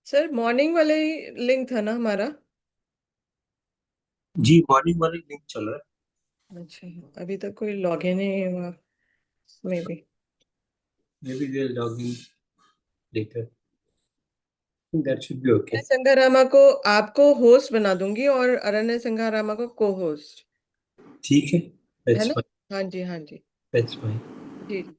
Sir morning वाले link था ना हमारा। जी मॉर्निंग वाली लिंक चल रहा है। अच्छा। अभी तक कोई लॉगिन ही नहीं हुआ। Maybe. Maybe they log in later. That should be okay. Sangharama को आपको होस्ट बना दूंगी और अरण्य संघारामा को को होस्ट। ठीक है। है दैट्स ना। फाइन। हाँ जी, हाँ जी। That's fine. जी जी।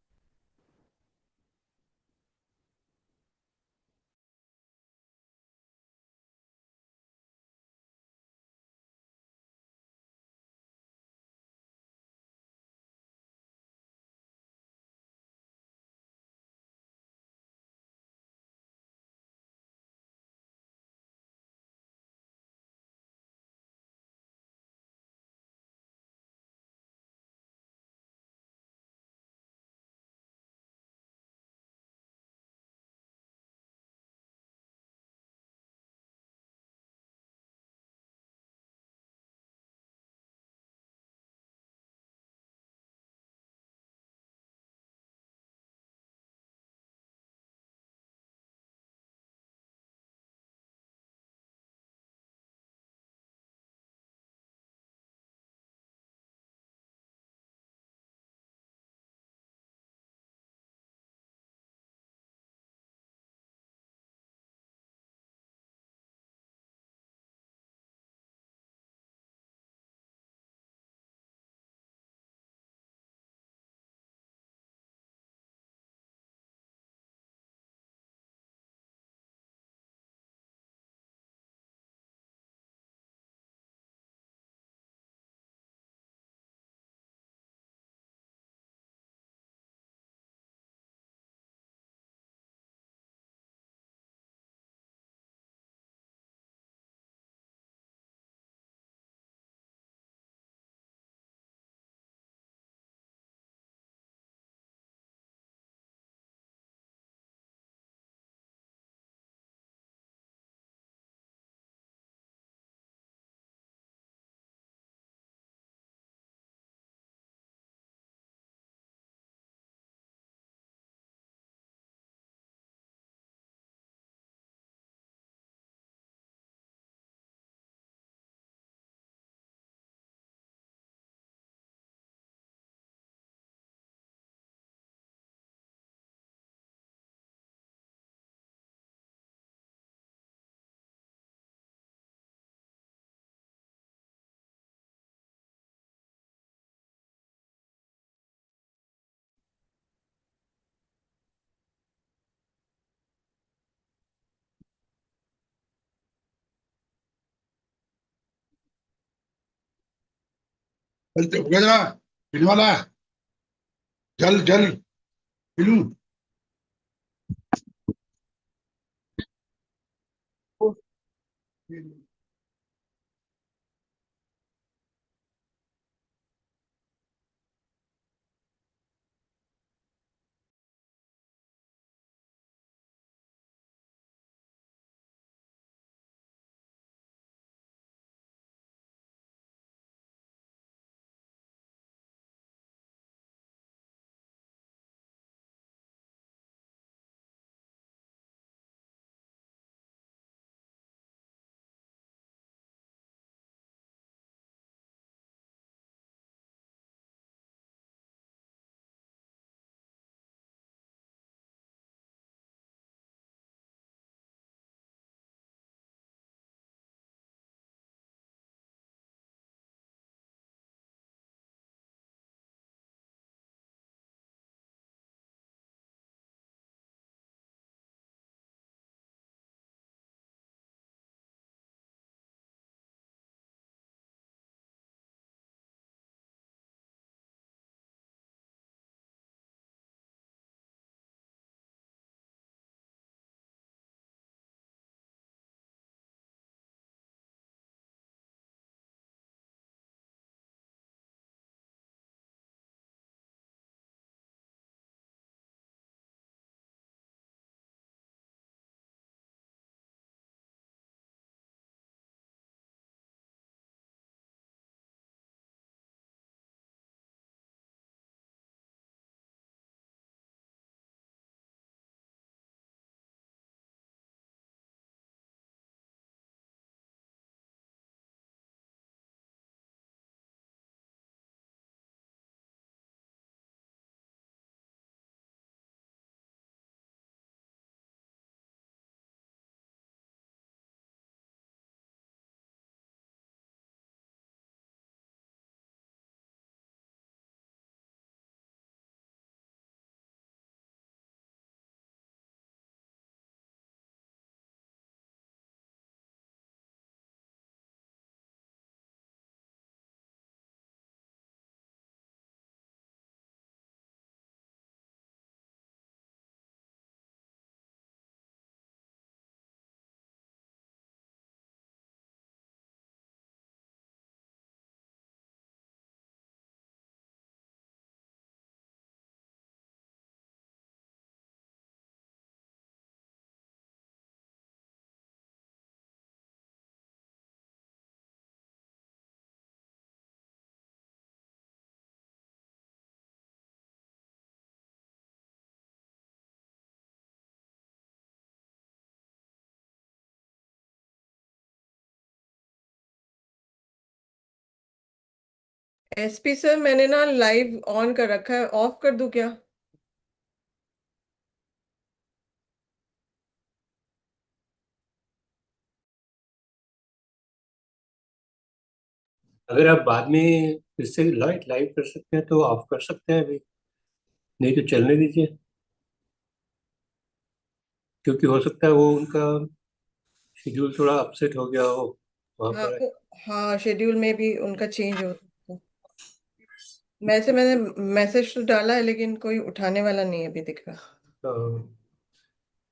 चल हो गया जरा पीने वाला है। जल जल पी लूं? एसपी सर, मैंने ना लाइव ऑन कर रखा है, ऑफ कर दूं क्या? अगर आप बाद में फिर से लाइट लाइव कर सकते हैं तो ऑफ कर सकते हैं अभी, नहीं तो चलने दीजिए, क्योंकि हो सकता है वो उनका शेड्यूल थोड़ा अपसेट हो गया हो वहां हाँ पर। हाँ, शेड्यूल में भी उनका चेंज हो। मैंने मैसेज तो डाला है, लेकिन कोई उठाने वाला नहीं है अभी दिख रहा।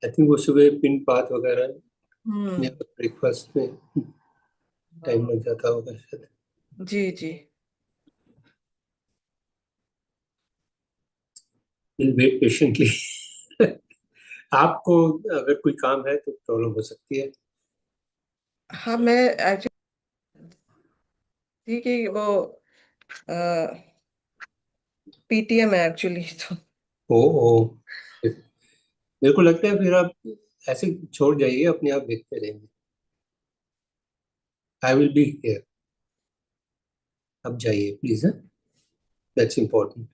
आई थिंक वो सुबह पिन बात वगैरह या हम्म। ब्रेकफास्ट में टाइम लग जाता होगा शायद। जी जी। Will wait patiently. आपको अगर कोई काम है तो प्रॉब्लम हो सकती है। हाँ, मैं एक्चुअली थी कि वो पीटीएम है एक्चुअली तो। ओ मेरे को लगता है फिर आप ऐसे छोड़ जाइए, अपने आप देखते रहेंगे। I will be here. अब जाइए प्लीज, है दैट्स इम्पोर्टेंट।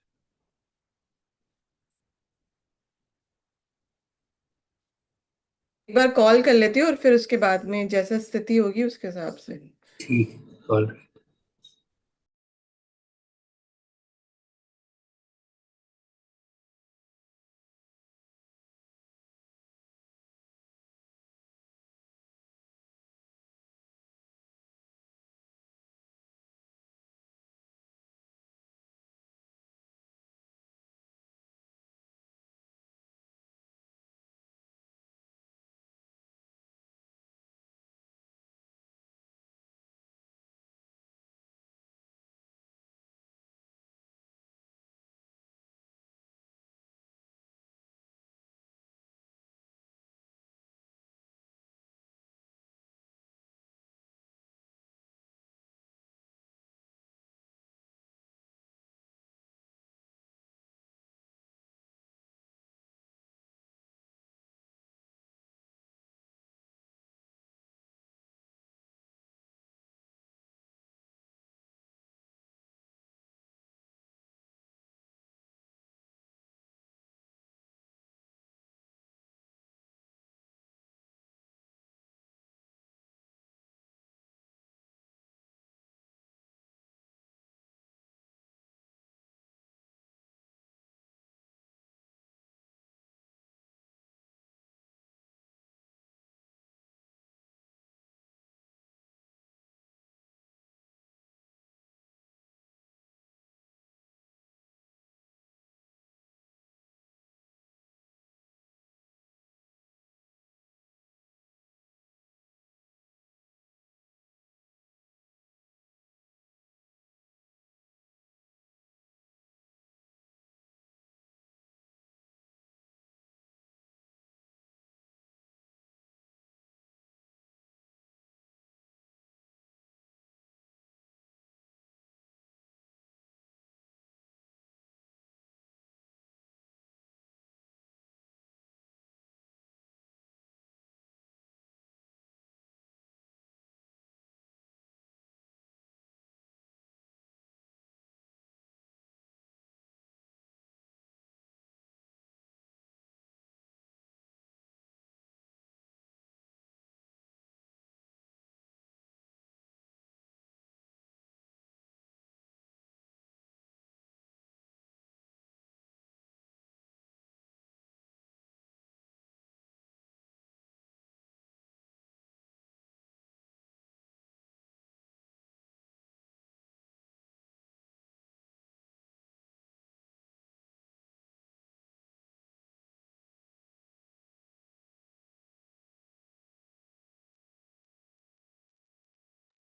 एक बार कॉल कर लेती हूँ और फिर उसके बाद में जैसा स्थिति होगी उसके हिसाब से। ठीक, ऑल।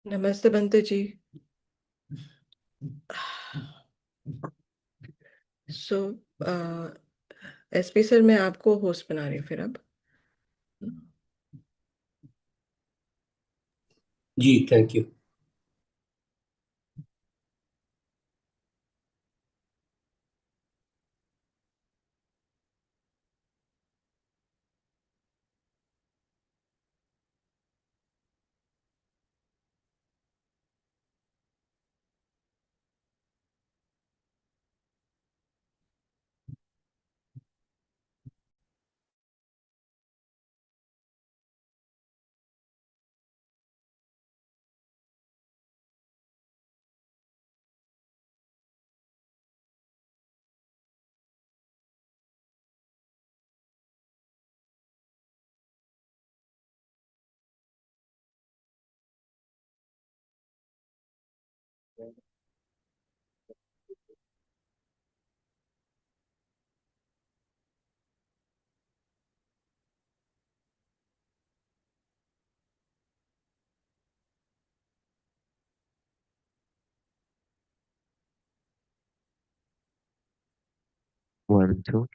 नमस्ते बंते जी। सो एसपी सर, मैं आपको होस्ट बना रही हूँ फिर अब। जी thank you. One, two.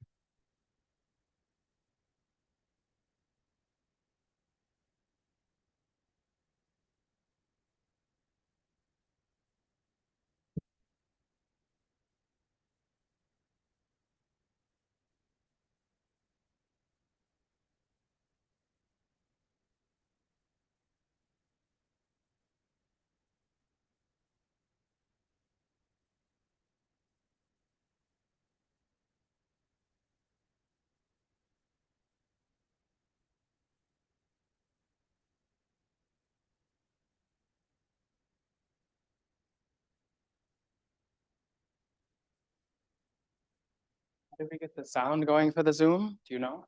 Did we get the sound going for the Zoom? Do you know?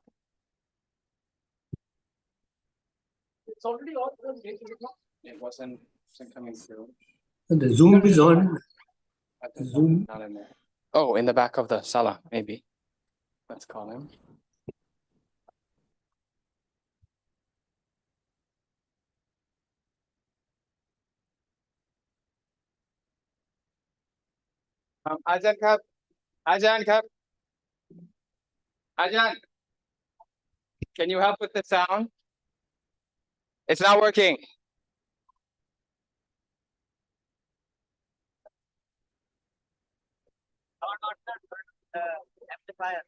It's already on. It wasn't coming through. The Zoom is on. Zoom. Not in there. Oh, in the back of the sala, maybe. Let's call him. Ajan Kap. Ajan Kap. Ajan. Can you help with the sound? It's not working. Amplifier.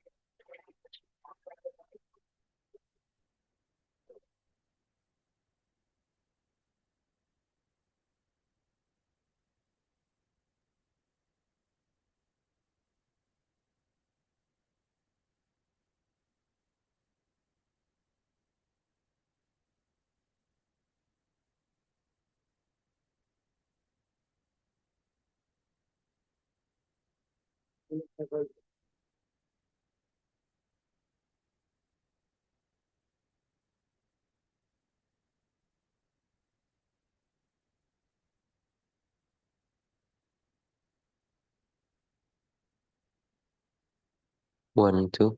One, two.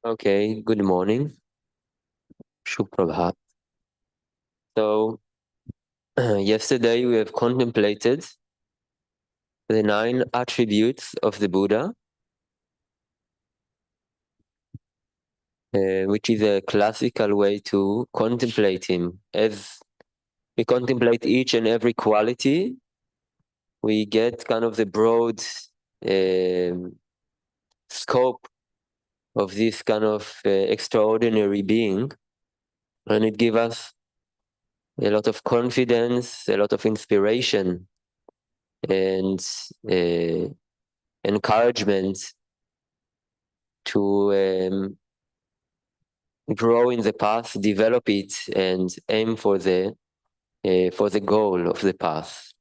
Okay, good morning. Shubh. So, yesterday we have contemplated the 9 attributes of the Buddha, which is a classical way to contemplate him. As we contemplate each and every quality, we get kind of the broad scope of this kind of extraordinary being, and it gives us a lot of confidence, a lot of inspiration, and encouragement to grow in the path, develop it, and aim for the goal of the path.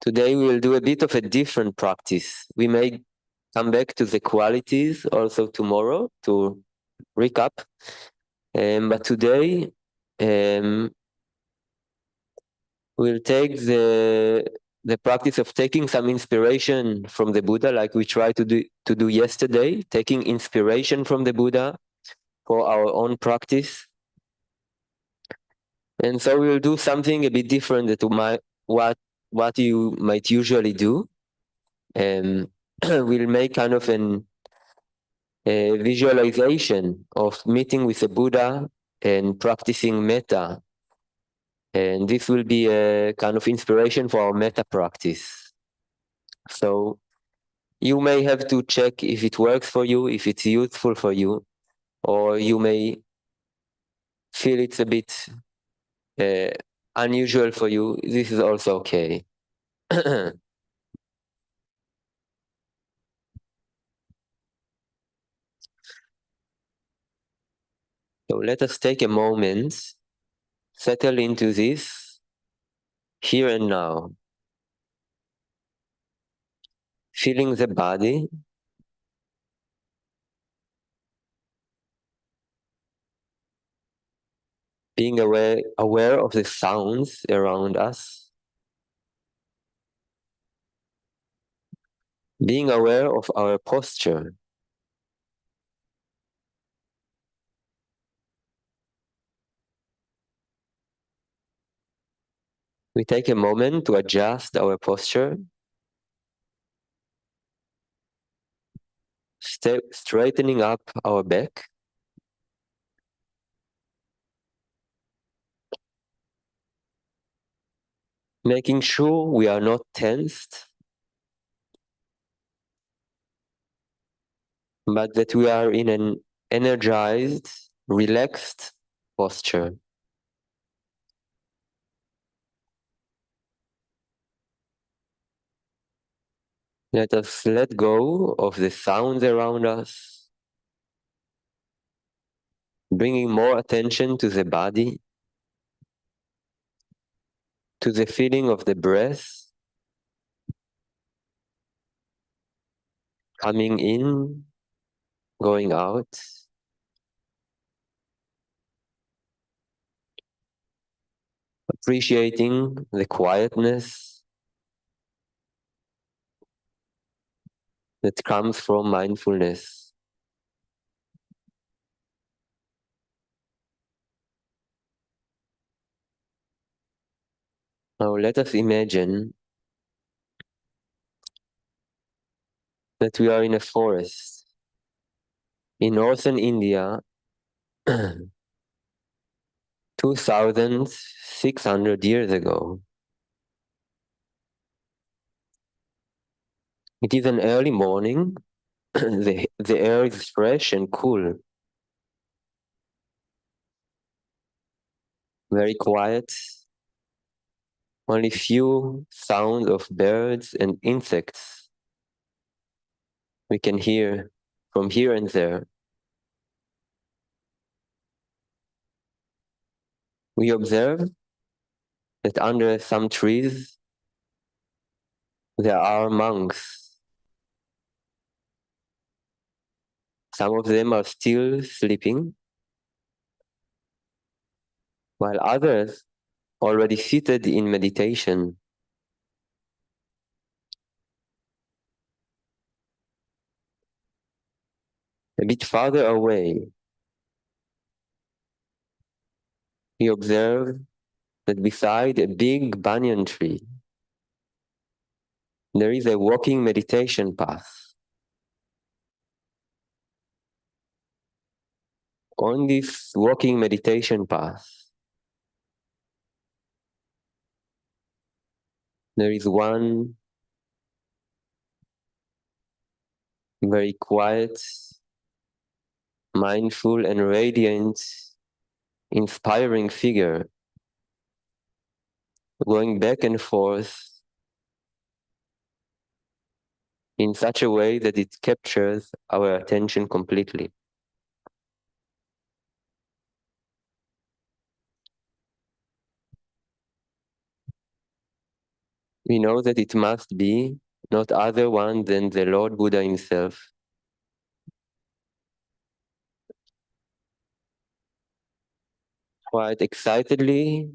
Today we will do a bit of a different practice. We may come back to the qualities also tomorrow to recap, but today we'll take the practice of taking some inspiration from the Buddha, like we tried to do yesterday, taking inspiration from the Buddha for our own practice. And so we'll do something a bit different to what you might usually do. We'll make kind of a visualization of meeting with the Buddha and practicing metta. And this will be a kind of inspiration for our metta practice. So you may have to check if it works for you, if it's useful for you, or you may feel it's a bit unusual for you. This is also okay. So let us take a moment, settle into this here and now, feeling the body, being aware of the sounds around us, being aware of our posture. We take a moment to adjust our posture, straightening up our back, making sure we are not tensed, but that we are in an energized, relaxed posture. Let us let go of the sounds around us, bringing more attention to the body, to the feeling of the breath coming in, going out. Appreciating the quietness that comes from mindfulness. Now let us imagine that we are in a forest in northern India 2,600 years ago. It is an early morning, the air is fresh and cool, very quiet, only few sounds of birds and insects we can hear from here and there. We observe that under some trees there are monks. Some of them are still sleeping, while others already seated in meditation. A bit farther away, he observed that beside a big banyan tree, there is a walking meditation path. On this walking meditation path, there is one very quiet, mindful and radiant, inspiring figure going back and forth in such a way that it captures our attention completely. We know that it must be not other one than the Lord Buddha himself. Quite excitedly,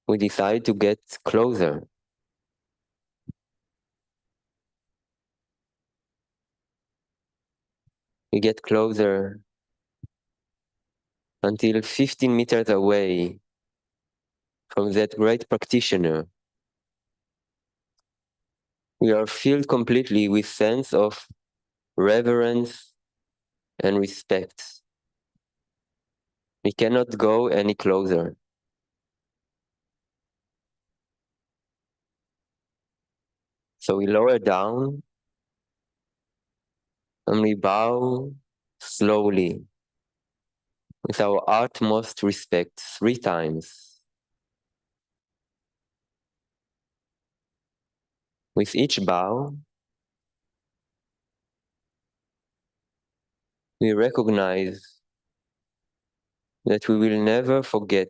we decide to get closer. We get closer until 15 meters away from that great practitioner. We are filled completely with sense of reverence and respect. We cannot go any closer. So we lower down and we bow slowly with our utmost respect 3 times. With each bow, we recognize that we will never forget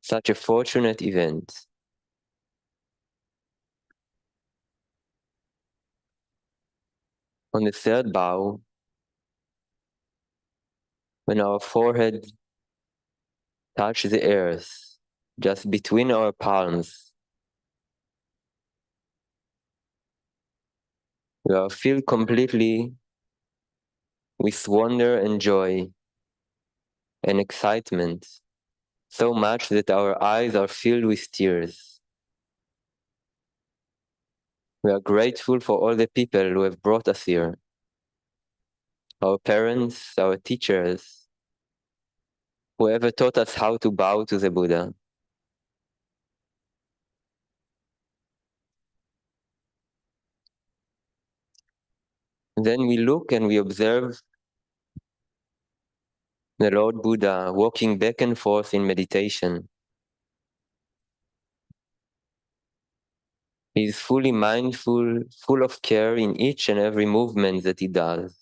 such a fortunate event. On the 3rd bow, when our forehead touches the earth, just between our palms, we are filled completely with wonder and joy and excitement, so much that our eyes are filled with tears. We are grateful for all the people who have brought us here, our parents, our teachers, whoever taught us how to bow to the Buddha. Then we look and we observe the Lord Buddha walking back and forth in meditation. He is fully mindful, full of care in each and every movement that he does.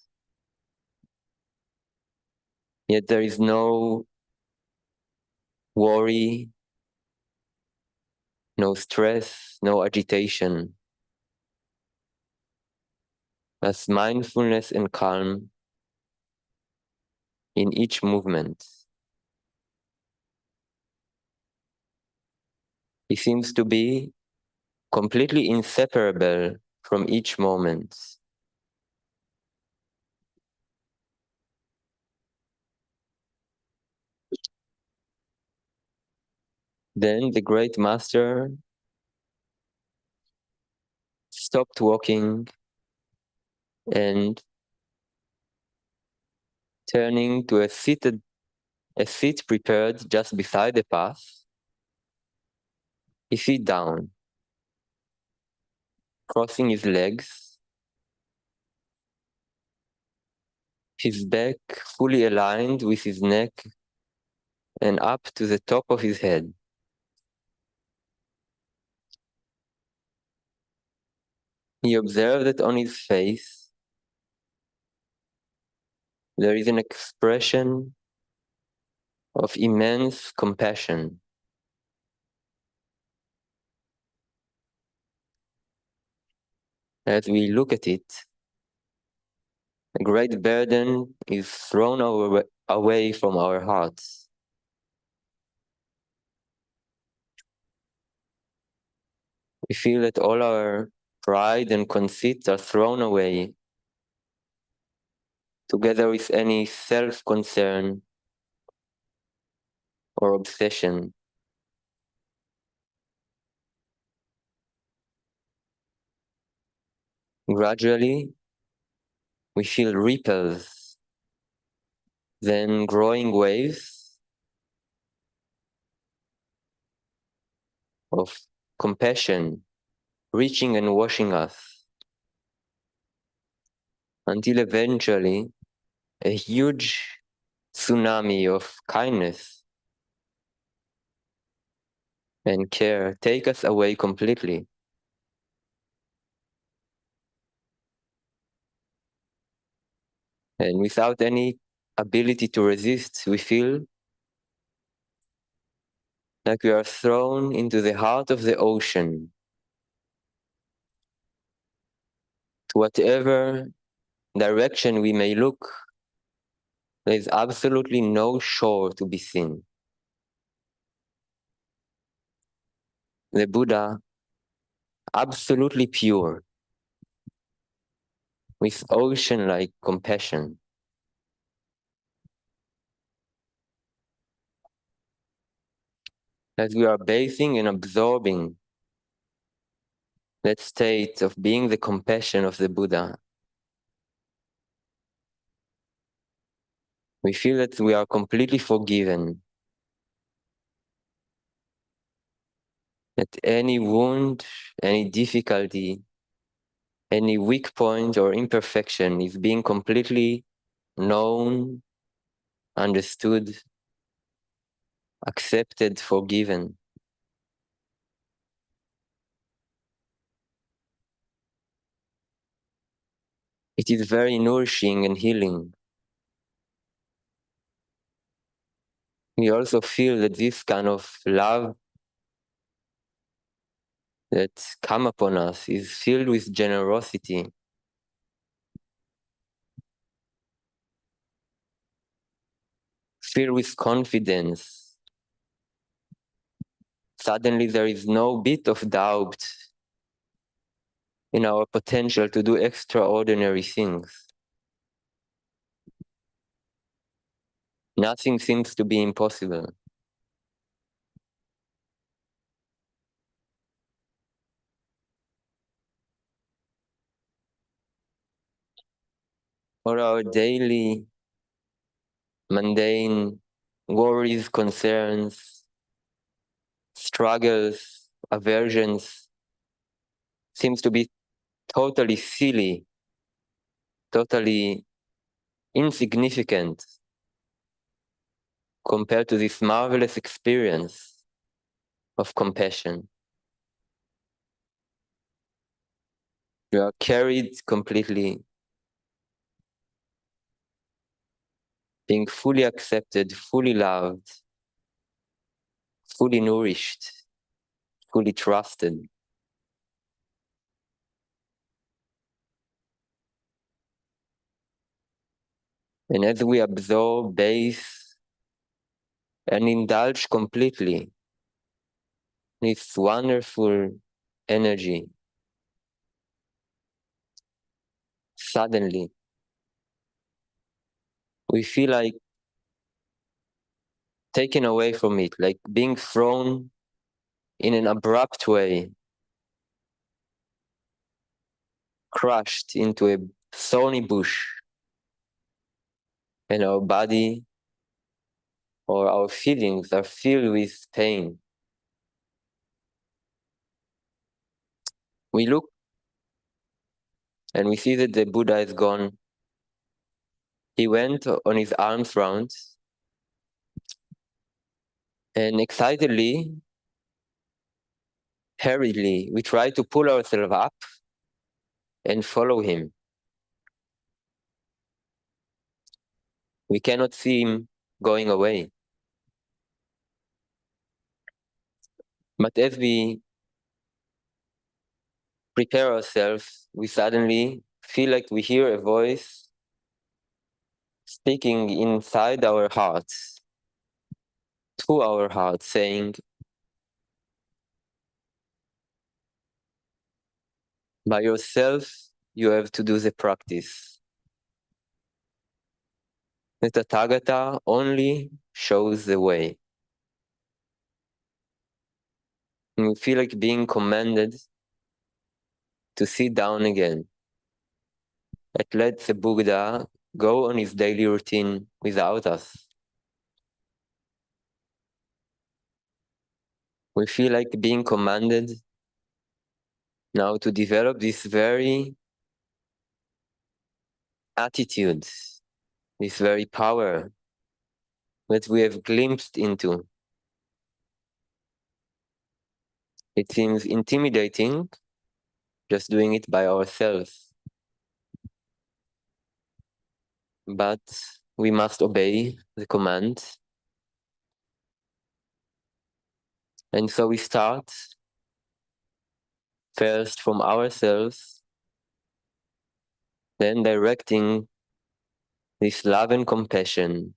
Yet there is no worry, no stress, no agitation. As mindfulness and calm in each movement. He seems to be completely inseparable from each moment. Then the great master stopped walking and turning to a seat prepared just beside the path, he sat down, crossing his legs, his back fully aligned with his neck and up to the top of his head. He observed that on his face there is an expression of immense compassion. As we look at it, a great burden is thrown away from our hearts. We feel that all our pride and conceit are thrown away, together with any self-concern or obsession. Gradually, we feel ripples, then growing waves of compassion reaching and washing us, until eventually a huge tsunami of kindness and care take us away completely. And without any ability to resist, we feel like we are thrown into the heart of the ocean. To whatever direction we may look, there is absolutely no shore to be seen. The Buddha, absolutely pure, with ocean-like compassion. As we are bathing and absorbing that state of being the compassion of the Buddha, we feel that we are completely forgiven, that any wound, any difficulty, any weak point or imperfection is being completely known, understood, accepted, forgiven. It is very nourishing and healing. We also feel that this kind of love that come upon us is filled with generosity, filled with confidence. Suddenly there is no bit of doubt in our potential to do extraordinary things. Nothing seems to be impossible. For our daily, mundane worries, concerns, struggles, aversions seems to be totally silly, totally insignificant compared to this marvelous experience of compassion. We are carried completely, being fully accepted, fully loved, fully nourished, fully trusted. And as we absorb, bathe, and indulge completely this wonderful energy, suddenly we feel like taken away from it, like being thrown in an abrupt way, crushed into a thorny bush, and our body or our feelings are filled with pain. We look and we see that the Buddha is gone. He went on his arms round, and excitedly, hurriedly, we try to pull ourselves up and follow him. We cannot see him going away. But as we prepare ourselves, we suddenly feel like we hear a voice speaking inside our hearts, to our hearts, saying, By yourself, you have to do the practice. The Tathagata only shows the way. And you feel like being commanded to sit down again. It lets the Buddha go on his daily routine without us. We feel like being commanded now to develop this very attitude, this very power that we have glimpsed into. It seems intimidating just doing it by ourselves. But we must obey the command. And so we start first from ourselves, then directing this love and compassion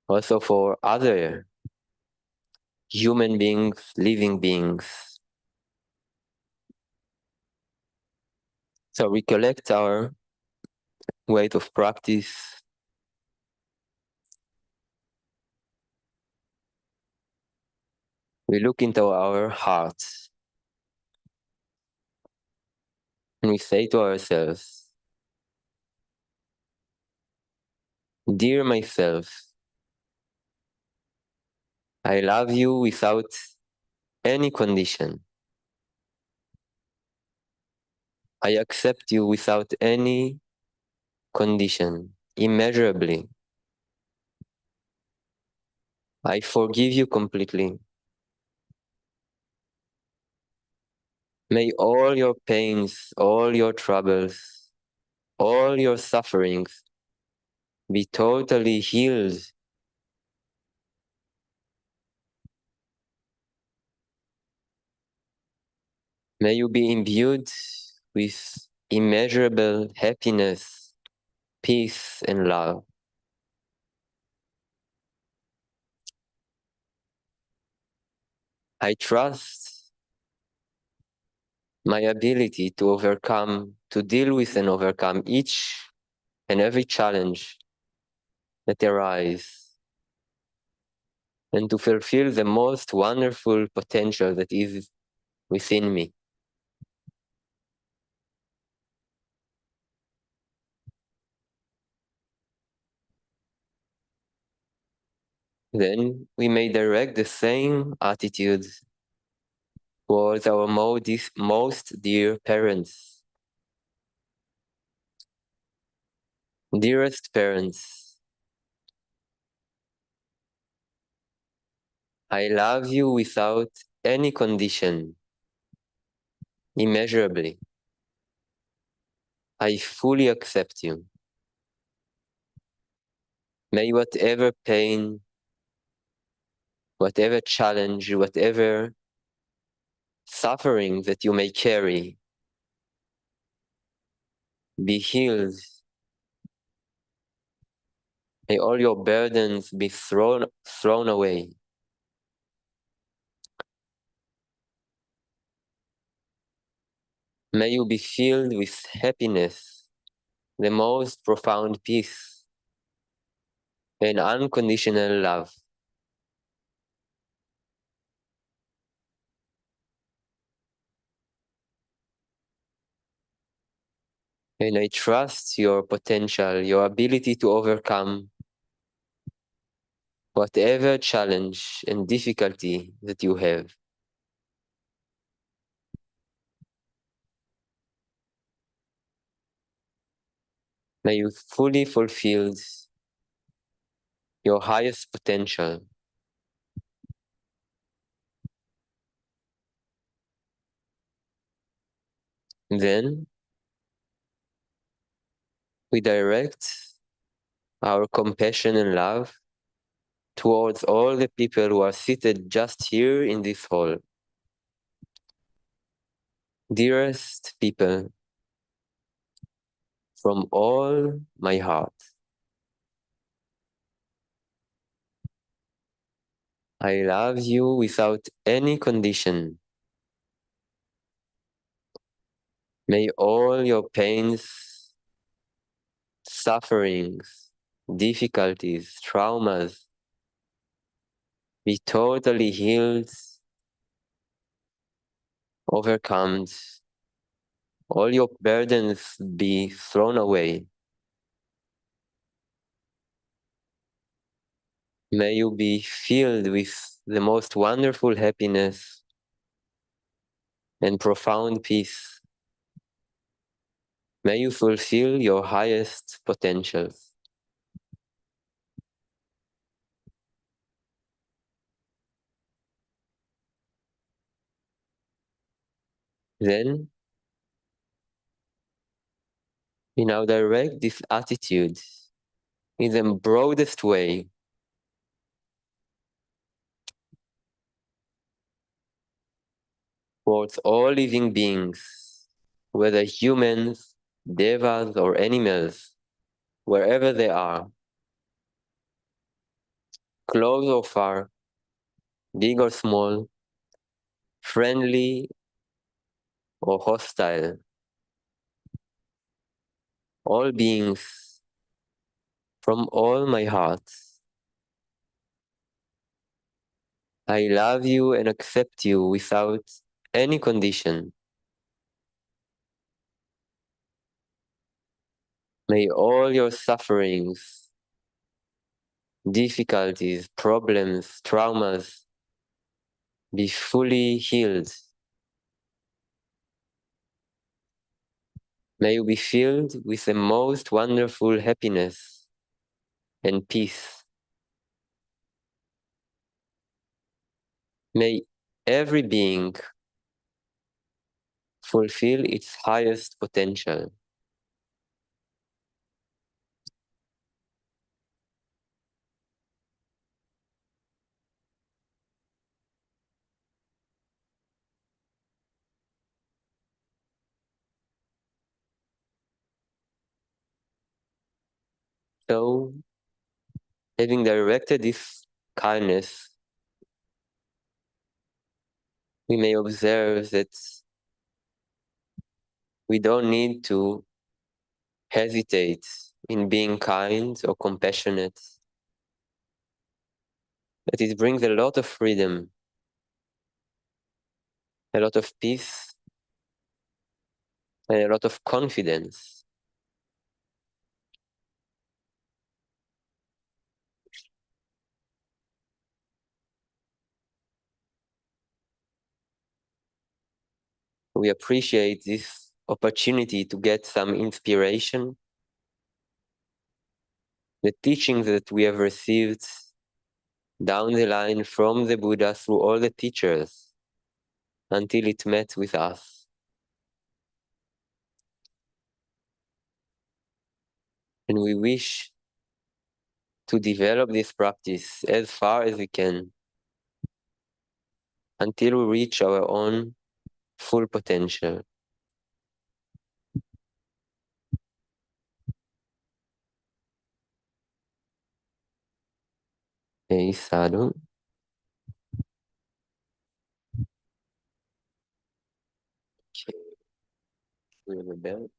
also for other human beings, living beings. So recollect our weight of practice. We look into our hearts and we say to ourselves, "Dear myself, I love you without any condition. I accept you without any condition, immeasurably. I forgive you completely. May all your pains, all your troubles, all your sufferings be totally healed. May you be imbued with immeasurable happiness, peace, and love. I trust my ability to overcome, to deal with and overcome each and every challenge that arises, and to fulfill the most wonderful potential that is within me. Then we may direct the same attitude towards our most dear parents. Dearest parents, I love you without any condition, immeasurably. I fully accept you. May whatever pain, whatever challenge, whatever suffering that you may carry be healed. May all your burdens be thrown away. May you be filled with happiness, the most profound peace, and unconditional love. And I trust your potential, your ability to overcome whatever challenge and difficulty that you have. May you fully fulfill your highest potential. Then we direct our compassion and love towards all the people who are seated just here in this hall. Dearest people, from all my heart, I love you without any condition. May all your pains, sufferings, difficulties, traumas be totally healed, overcome. All your burdens be thrown away. May you be filled with the most wonderful happiness and profound peace. May you fulfill your highest potentials. Then, we now direct this attitude in the broadest way towards all living beings, whether humans, devas, or animals, wherever they are, close or far, big or small, friendly or hostile. All beings from all my heart. I love you and accept you without any condition. May all your sufferings, difficulties, problems, traumas be fully healed. May you be filled with the most wonderful happiness and peace. May every being fulfill its highest potential. So, having directed this kindness, we may observe that we don't need to hesitate in being kind or compassionate, that it brings a lot of freedom, a lot of peace, and a lot of confidence. We appreciate this opportunity to get some inspiration, the teachings that we have received down the line from the Buddha through all the teachers until it met with us. And we wish to develop this practice as far as we can until we reach our own full potential. Hey, sadhu. Okay, we have a bell.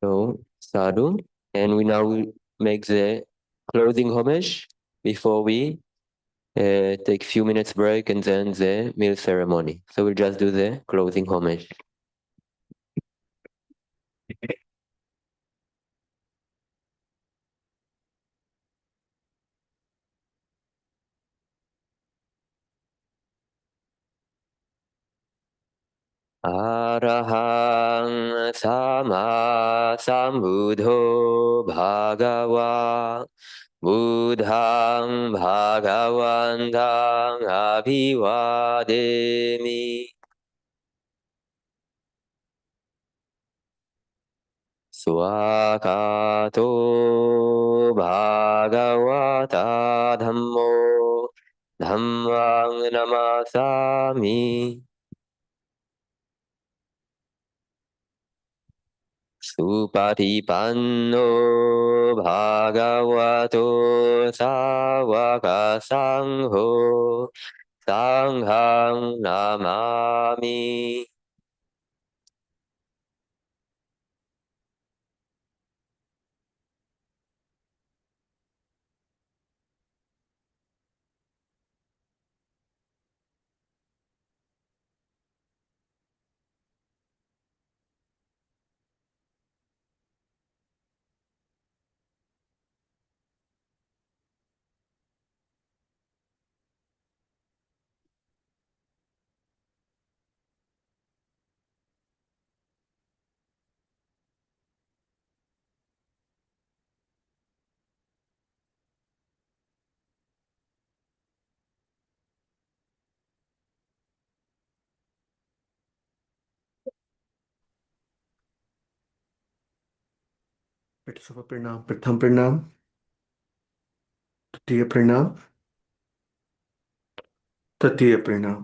So, sadhu. And we now will make the closing homage before we take a few minutes break and then the meal ceremony. So we'll just do the closing homage. Arahang sama sambuddho bhagava buddhang bhagavantang abhivademi. Swakato bhagavata dhammo dhammang namasami. Supatipanno bhagavato sāvaka sangho sanghang namami. प्रणाम प्रथम प्रणाम द्वितीय प्रणाम तृतीय प्रणाम